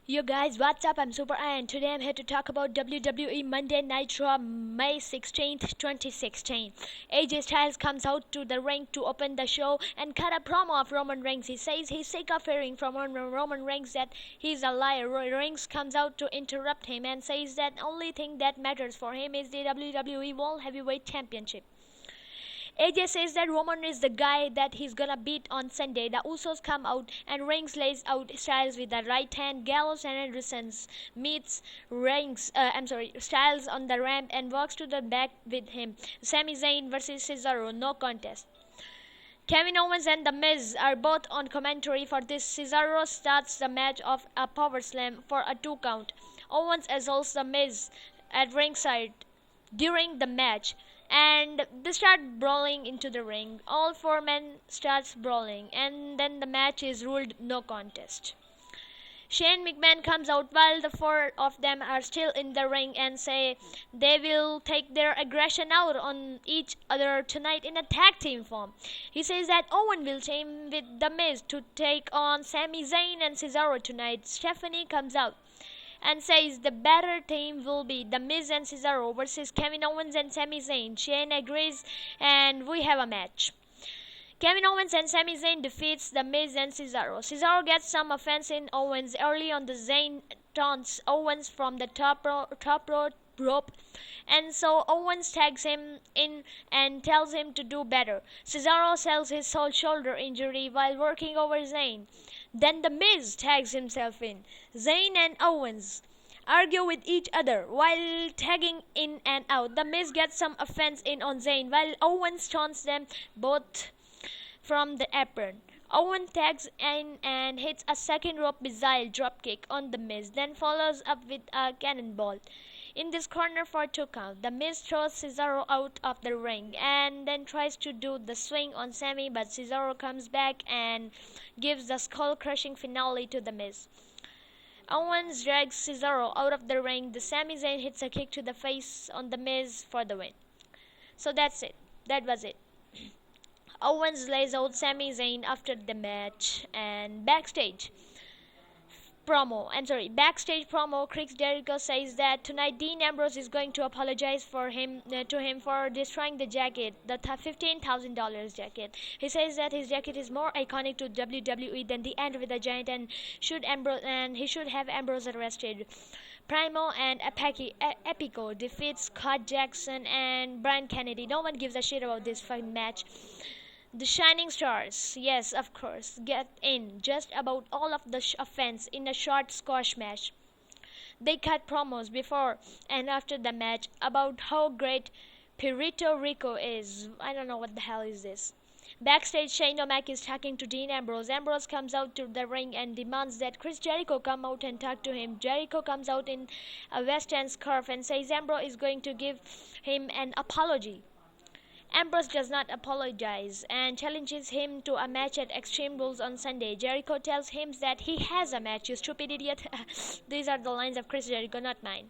Yo guys, what's up? I'm Super and today I'm here to talk about WWE Monday Night Raw May 16th, 2016. AJ Styles comes out to the ring to open the show and cut a promo of Roman Reigns. He says he's sick of hearing from Roman Reigns that he's a liar. Reigns comes out to interrupt him and says that only thing that matters for him is the WWE World Heavyweight Championship. AJ says that Roman is the guy that he's gonna beat on Sunday. The Usos come out and Reigns lays out Styles with the right hand. Gallows and Anderson meets Styles on the ramp and walks to the back with him. Sami Zayn versus Cesaro, no contest. Kevin Owens and The Miz are both on commentary for this. Cesaro starts the match off a power slam for a 2 count. Owens assaults The Miz at ringside during the match and they start brawling into the ring. All 4 men starts brawling and then the match is ruled no contest. Shane McMahon comes out while the 4 of them are still in the ring and say they will take their aggression out on each other tonight in a tag team form. He says that Owen will team with The Miz to take on Sami Zayn and Cesaro tonight. Stephanie comes out and says the better team will be The Miz and Cesaro versus Kevin Owens and Sami Zayn. Shane agrees and we have a match. Kevin Owens and Sami Zayn defeats The Miz and Cesaro. Cesaro gets some offense in Owens early on. The Zayn taunts Owens from the top rope, and so Owens tags him in and tells him to do better. Cesaro sells his shoulder injury while working over Zayn. Then The Miz tags himself in. Zayn and Owens argue with each other while tagging in and out. The Miz gets some offense in on Zayn while Owens taunts them both from the apron. Owen tags in and hits a second rope missile dropkick on The Miz, then follows up with a cannonball in this corner for 2 count. The Miz throws Cesaro out of the ring and then tries to do the swing on Sami, but Cesaro comes back and gives the skull-crushing finale to The Miz. Owens drags Cesaro out of the ring. The Sami Zayn hits a kick to the face on The Miz for the win. So that's it. That was it. Owens lays out Sami Zayn after the match and backstage promo, Chris Jericho says that tonight Dean Ambrose is going to apologize to him for destroying the jacket, the $15,000 jacket. He says that his jacket is more iconic to WWE than the End with the Giant and he should have Ambrose arrested. Primo and Epico defeat Scott Jackson and Brian Kennedy. No one gives a shit about this fucking match. The Shining Stars, yes, of course, get in just about all of the offense in a short squash match. They cut promos before and after the match about how great Puerto Rico is. I don't know what the hell is this. Backstage, Shane O'Mac is talking to Dean Ambrose. Ambrose comes out to the ring and demands that Chris Jericho come out and talk to him. Jericho comes out in a West End scarf and says Ambrose is going to give him an apology. Ambrose does not apologize and challenges him to a match at Extreme Rules on Sunday. Jericho tells him that he has a match, you stupid idiot. These are the lines of Chris Jericho, not mine.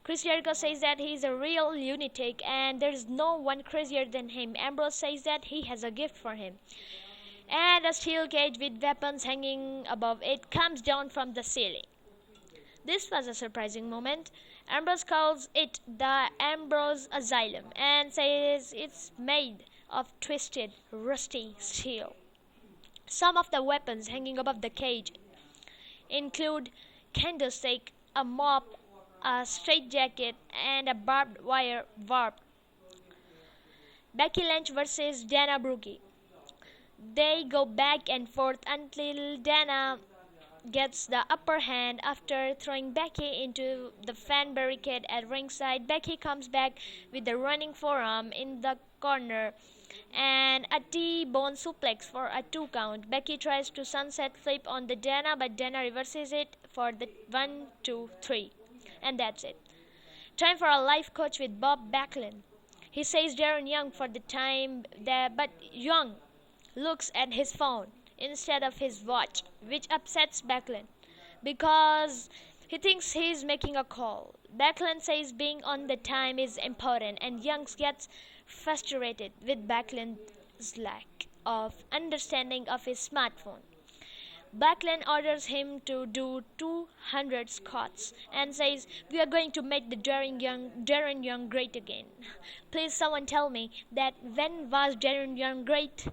Chris Jericho says that he is a real lunatic and there is no one crazier than him. Ambrose says that he has a gift for him. And a steel cage with weapons hanging above it comes down from the ceiling. This was a surprising moment. Ambrose calls it the Ambrose Asylum and says it's made of twisted, rusty steel. Some of the weapons hanging above the cage include candlestick, a mop, a straitjacket, and a barbed wire warp. Becky Lynch versus Dana Brooke. They go back and forth until Dana gets the upper hand after throwing Becky into the fan barricade at ringside. Becky comes back with the running forearm in the corner and a T-bone suplex for a 2 count. Becky tries to sunset flip on the Dana, but Dana reverses it for the 1, 2, 3. And that's it. Time for a life coach with Bob Backlund. He says Darren Young for the time, but Young looks at his phone instead of his watch, which upsets Backlund because he thinks he's making a call. Backlund says being on the time is important, and Young gets frustrated with Backlund's lack of understanding of his smartphone. Backlund orders him to do 200 squats and says, "We are going to make the Darren Young great again." Please someone tell me that when was Darren Young great?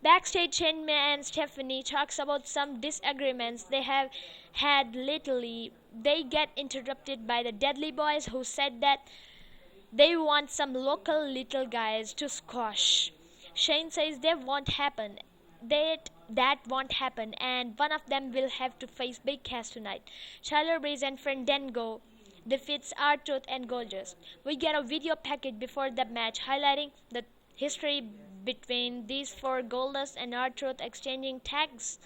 Backstage, Shane and Stephanie talks about some disagreements they have had lately. They get interrupted by the Deadly Boys, who said that they want some local little guys to squash. Shane says that won't happen, and one of them will have to face Big Cass tonight. Tyler Breeze and Fandango defeats R-Truth and Goldust. We get a video package before the match highlighting the history between these four. Goldust and R-Truth exchanging tags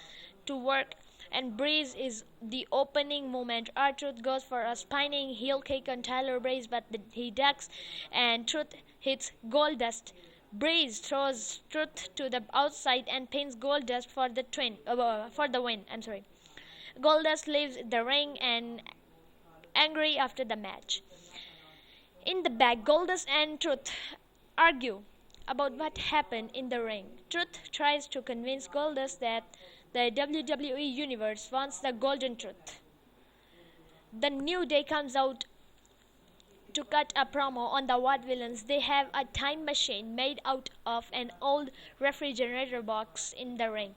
to work, and Breeze is the opening moment. R-Truth goes for a spinning heel kick on Tyler Breeze, but he ducks, and Truth hits Goldust. Breeze throws Truth to the outside and pins Goldust for the win. Goldust leaves the ring and angry after the match. In the back, Goldust and Truth argue about what happened in the ring. Truth tries to convince Goldust that the WWE Universe wants the Golden Truth. The New Day comes out to cut a promo on the Vaudevillains. They have a time machine made out of an old refrigerator box in the ring.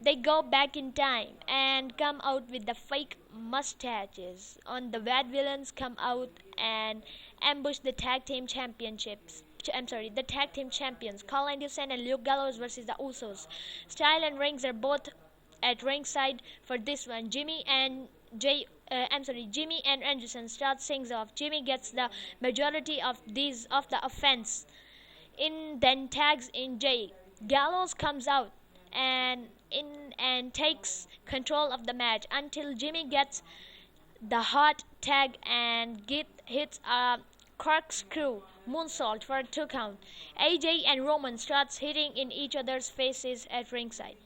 They go back in time and come out with the fake mustaches. On the Vaudevillains come out and ambush the tag team championships. The tag team champions, Carl Anderson and Luke Gallows versus the Usos. Style and Rings are both at ringside for this one. Jimmy and Anderson start things off. Jimmy gets the majority of the offense. Then tags in Jay. Gallows comes out and takes control of the match until Jimmy gets the hot tag and hits a corkscrew moonsault for a 2 count. AJ and Roman starts hitting in each other's faces at ringside.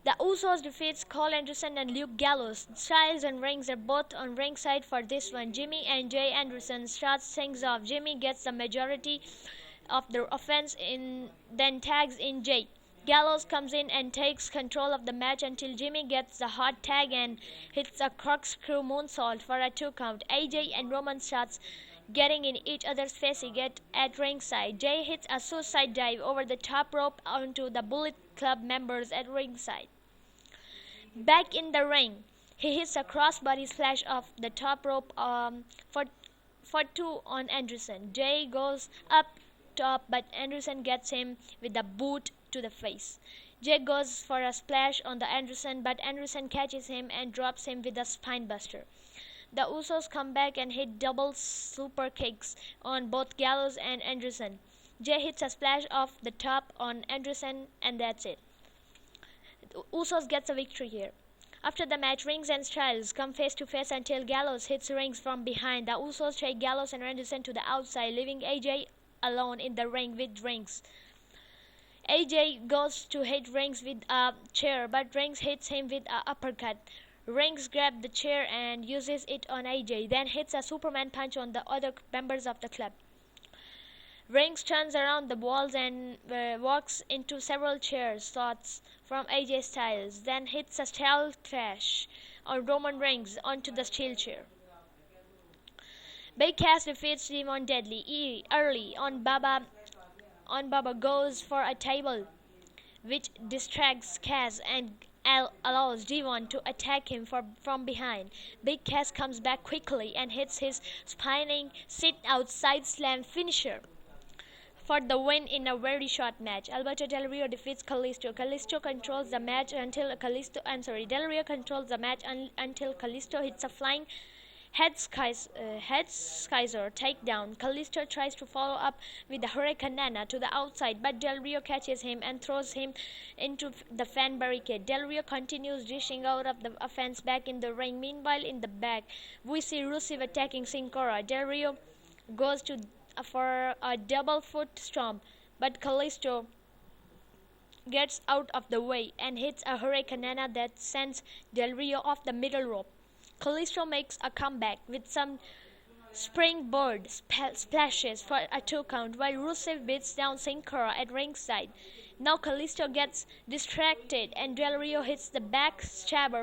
The Usos defeats Cole Anderson and Luke Gallows. Styles and Rings are both on ringside for this one. Jimmy and Jay Anderson starts things off. Jimmy gets the majority of the offense, then tags in Jay. Gallows comes in and takes control of the match until Jimmy gets the hot tag and hits a corkscrew moonsault for a 2 count. AJ and Roman starts getting in each other's faces at ringside. Jay hits a suicide dive over the top rope onto the Bullet Club members at ringside. Back in the ring, he hits a crossbody splash off the top rope for 2 on Anderson. Jay goes up top, but Anderson gets him with a boot to the face. Jay goes for a splash on the Anderson, but Anderson catches him and drops him with a spinebuster. The Usos come back and hit double super kicks on both Gallows and Anderson. Jay hits a splash off the top on Anderson, and that's it. The Usos gets a victory here. After the match, Rings and Styles come face to face until Gallows hits Rings from behind. The Usos take Gallows and Anderson to the outside, leaving AJ alone in the ring with Rings. AJ goes to hit Rings with a chair, but Rings hits him with an uppercut. Rings grabs the chair and uses it on AJ, then hits a Superman punch on the other members of the club. Rings turns around the walls and walks into several chair shots from AJ Styles, then hits a steel crash on Roman Reigns onto the steel chair. Big Cass defeats Devon Deadly early on. Baba goes for a table, which distracts Cass and allows Devon to attack him from behind. Big Cass comes back quickly and hits his spinning sit-outside slam finisher for the win in a very short match. Alberto Del Rio defeats Kalisto. Del Rio controls the match until Kalisto hits a flying head skyzer takedown. Kalisto tries to follow up with the Hurricanrana to the outside, but Del Rio catches him and throws him into the fan barricade. Del Rio continues dishing out of the offense back in the ring. Meanwhile, in the back, we see Rusev attacking Sin Cara. Del Rio goes for a double foot stomp, but Kalisto gets out of the way and hits a Hurricanrana that sends Del Rio off the middle rope. Kalisto makes a comeback with some springboard splashes for a 2 count, while Rusev beats down Sin Cara at ringside. Now Callisto gets distracted and Del Rio hits the backstabber